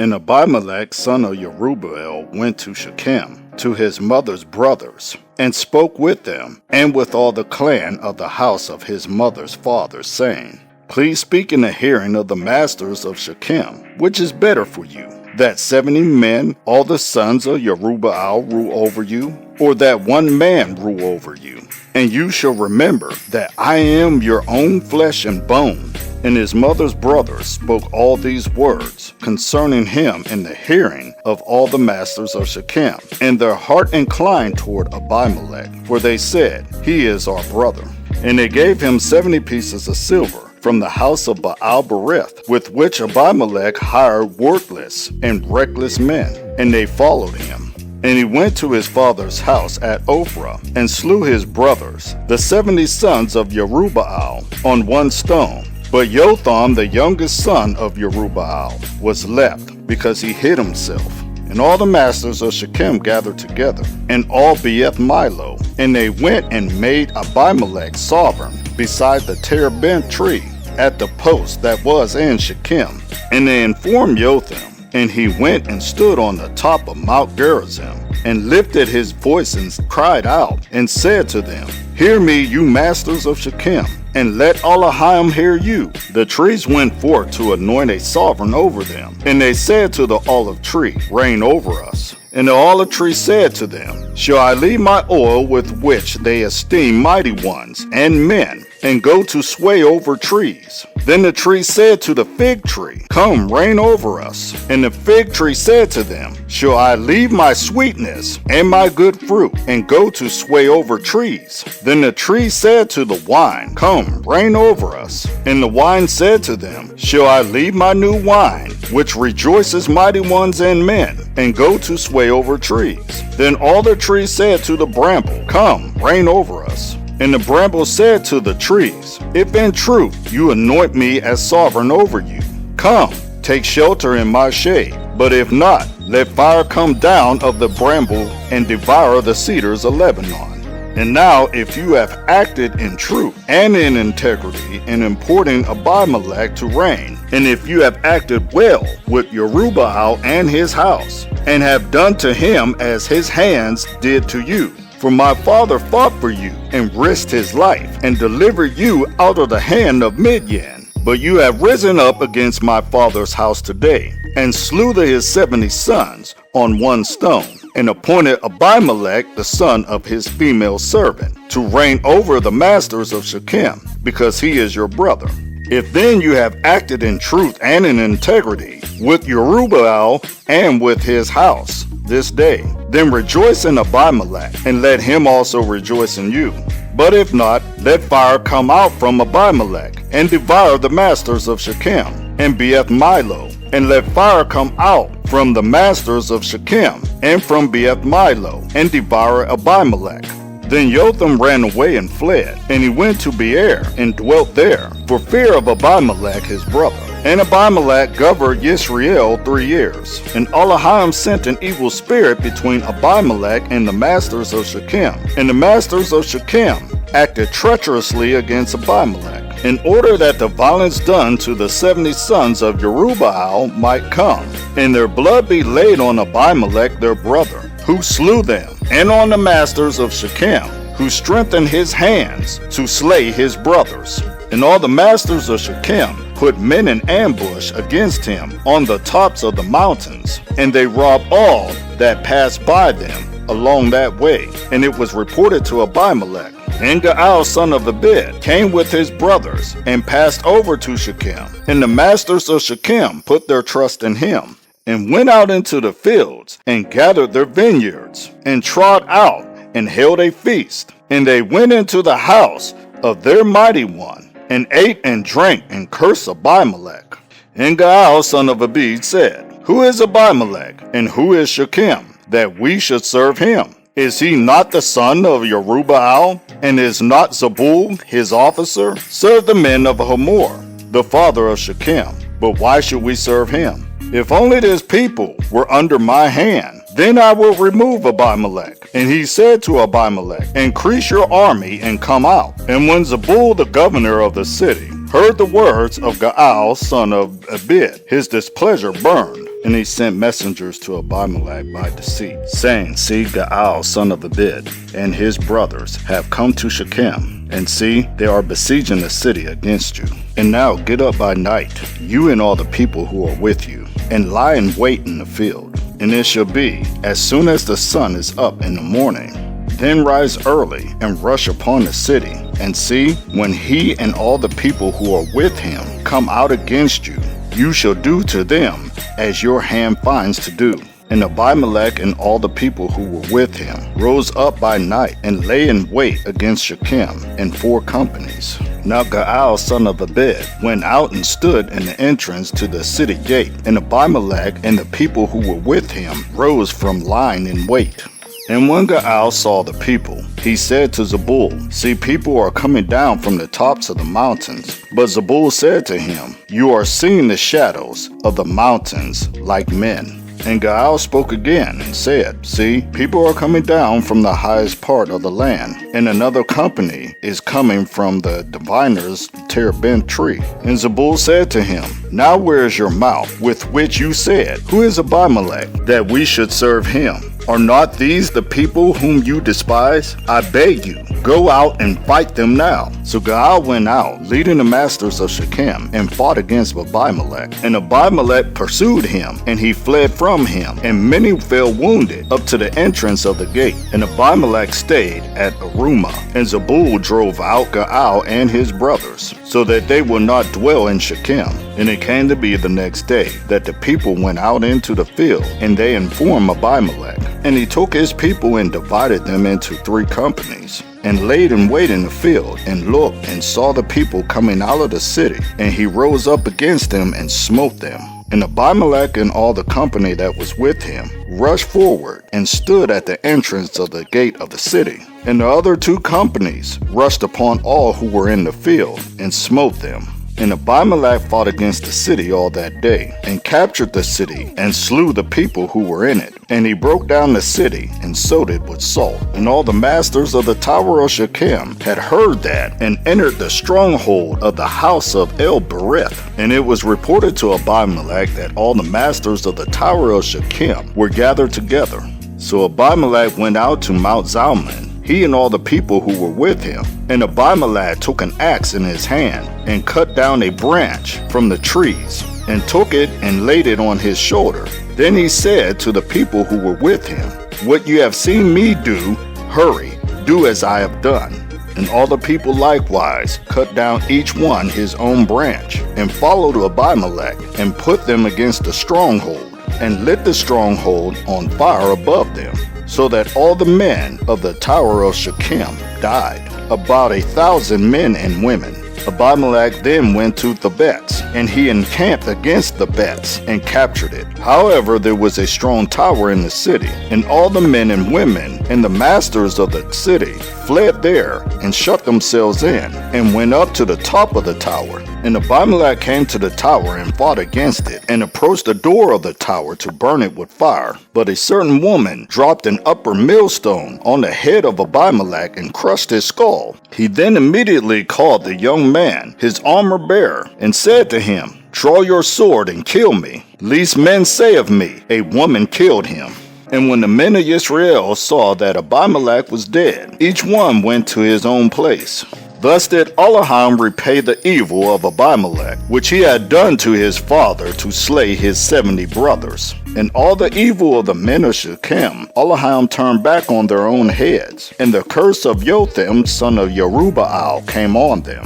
And Abimelech son of Jerubbaal went to Shechem, to his mother's brothers, and spoke with them, and with all the clan of the house of his mother's father, saying, Please speak in the hearing of the masters of Shechem, which is better for you, that 70 men, all the sons of Jerubbaal, rule over you, or that one man rule over you? And you shall remember that I am your own flesh and bone. And his mother's brothers spoke all these words concerning him in the hearing of all the masters of Shechem. And their heart inclined toward Abimelech, for they said, He is our brother. And they gave him 70 pieces of silver from the house of Baal-berith, with which Abimelech hired worthless and reckless men, and they followed him. And he went to his father's house at Ophrah, and slew his brothers, the 70 sons of Jerubbaal, on one stone. But Jotham, the youngest son of Jerubbaal, was left, because he hid himself. And all the masters of Shechem gathered together, and all Beth Milo, and they went and made Abimelech sovereign beside the terebinth tree at the post that was in Shechem. And they informed Jotham, and he went and stood on the top of Mount Gerizim, and lifted his voice and cried out, and said to them, Hear me, you masters of Shechem, and let Elohim hear you. The trees went forth to anoint a sovereign over them. And they said to the olive tree, Reign over us. And the olive tree said to them, Shall I leave my oil with which they esteem mighty ones and men, and go to sway over trees? Then the tree said to the fig tree, Come, reign over us. And the fig tree said to them, Shall I leave my sweetness and my good fruit, and go to sway over trees? Then the tree said to the wine, Come, reign over us. And the wine said to them, Shall I leave my new wine, which rejoices mighty ones and men, and go to sway over trees? Then all the trees said to the bramble, Come, reign over us. And the bramble said to the trees, If in truth you anoint me as sovereign over you, come, take shelter in my shade. But if not, let fire come down of the bramble and devour the cedars of Lebanon. And now if you have acted in truth and in integrity in importing Abimelech to reign, and if you have acted well with Jerubbaal and his house, and have done to him as his hands did to you, for my father fought for you, and risked his life, and delivered you out of the hand of Midian. But you have risen up against my father's house today, and slew his 70 sons on one stone, and appointed Abimelech the son of his female servant, to reign over the masters of Shechem, because he is your brother. If then you have acted in truth and in integrity with Jerubbaal and with his house this day, then rejoice in Abimelech, and let him also rejoice in you. But if not, let fire come out from Abimelech, and devour the masters of Shechem, and Beth Milo, and let fire come out from the masters of Shechem, and from Beth Milo, and devour Abimelech. Then Jotham ran away and fled, and he went to Beer, and dwelt there, for fear of Abimelech his brother. And Abimelech governed Yisrael 3 years. And Elohim sent an evil spirit between Abimelech and the masters of Shechem. And the masters of Shechem acted treacherously against Abimelech, in order that the violence done to the 70 sons of Jerubbaal might come, and their blood be laid on Abimelech their brother, who slew them, and on the masters of Shechem, who strengthened his hands to slay his brothers. And all the masters of Shechem put men in ambush against him on the tops of the mountains, and they robbed all that passed by them along that way. And it was reported to Abimelech. And Gaal son of Ebed came with his brothers, and passed over to Shechem. And the masters of Shechem put their trust in him, and went out into the fields, and gathered their vineyards, and trod out, and held a feast. And they went into the house of their mighty one, and ate and drank, and cursed Abimelech. And Gaal son of Ebed said, Who is Abimelech, and who is Shechem, that we should serve him? Is he not the son of Jerubbaal, and is not Zebul his officer? Serve the men of Hamor, the father of Shechem. But why should we serve him? If only this people were under my hand, then I will remove Abimelech. And he said to Abimelech, Increase your army and come out. And when Zebul the governor of the city heard the words of Gaal son of Ebed, his displeasure burned. And he sent messengers to Abimelech by deceit, saying, See, Gaal son of Abid and his brothers have come to Shechem, and see, they are besieging the city against you. And now get up by night, you and all the people who are with you, and lie in wait in the field. And it shall be, as soon as the sun is up in the morning, then rise early and rush upon the city. And see, when he and all the people who are with him come out against you, you shall do to them as your hand finds to do. And Abimelech and all the people who were with him rose up by night and lay in wait against Shechem in 4 companies. Now Gaal son of Abid went out and stood in the entrance to the city gate, and Abimelech and the people who were with him rose from lying in wait. And when Gaal saw the people, he said to Zebul, See, people are coming down from the tops of the mountains. But Zebul said to him, You are seeing the shadows of the mountains like men. And Gaal spoke again and said, See, people are coming down from the highest part of the land, and another company is coming from the diviner's terebinth tree. And Zebul said to him, Now where is your mouth with which you said, Who is Abimelech, that we should serve him? Are not these the people whom you despise? I beg you, go out and fight them now. So Gaal went out, leading the masters of Shechem, and fought against Abimelech. And Abimelech pursued him, and he fled from him, and many fell wounded up to the entrance of the gate. And Abimelech stayed at Arumah. And Zebul drove out Gaal and his brothers, so that they would not dwell in Shechem. And it came to be the next day that the people went out into the field, and they informed Abimelech. And he took his people and divided them into 3 companies, and laid in wait in the field, and looked and saw the people coming out of the city. And he rose up against them and smote them. And Abimelech and all the company that was with him rushed forward and stood at the entrance of the gate of the city. And the other 2 companies rushed upon all who were in the field and smote them. And Abimelech fought against the city all that day, and captured the city, and slew the people who were in it. And he broke down the city, and sowed it with salt. And all the masters of the tower of Shechem had heard that, and entered the stronghold of the house of El-Berith. And it was reported to Abimelech that all the masters of the tower of Shechem were gathered together. So Abimelech went out to Mount Zalmon, he and all the people who were with him. And Abimelech took an axe in his hand, and cut down a branch from the trees, and took it and laid it on his shoulder. Then he said to the people who were with him, What you have seen me do, hurry, do as I have done. And all the people likewise cut down each one his own branch, and followed Abimelech, and put them against the stronghold, and lit the stronghold on fire above them, so that all the men of the tower of Shechem died, about 1,000 men and women. Abimelech then went to Thebez, and he encamped against Thebez and captured it. However, there was a strong tower in the city, and all the men and women and the masters of the city fled there and shut themselves in, and went up to the top of the tower. And Abimelech came to the tower and fought against it, and approached the door of the tower to burn it with fire. But a certain woman dropped an upper millstone on the head of Abimelech and crushed his skull. He then immediately called the young man, his armor-bearer, and said to him, Draw your sword and kill me, lest men say of me, A woman killed him. And when the men of Israel saw that Abimelech was dead, each one went to his own place. Thus did Elohim repay the evil of Abimelech, which he had done to his father to slay his 70 brothers. And all the evil of the men of Shechem, Elohim turned back on their own heads, and the curse of Jotham son of Jerubbaal came on them.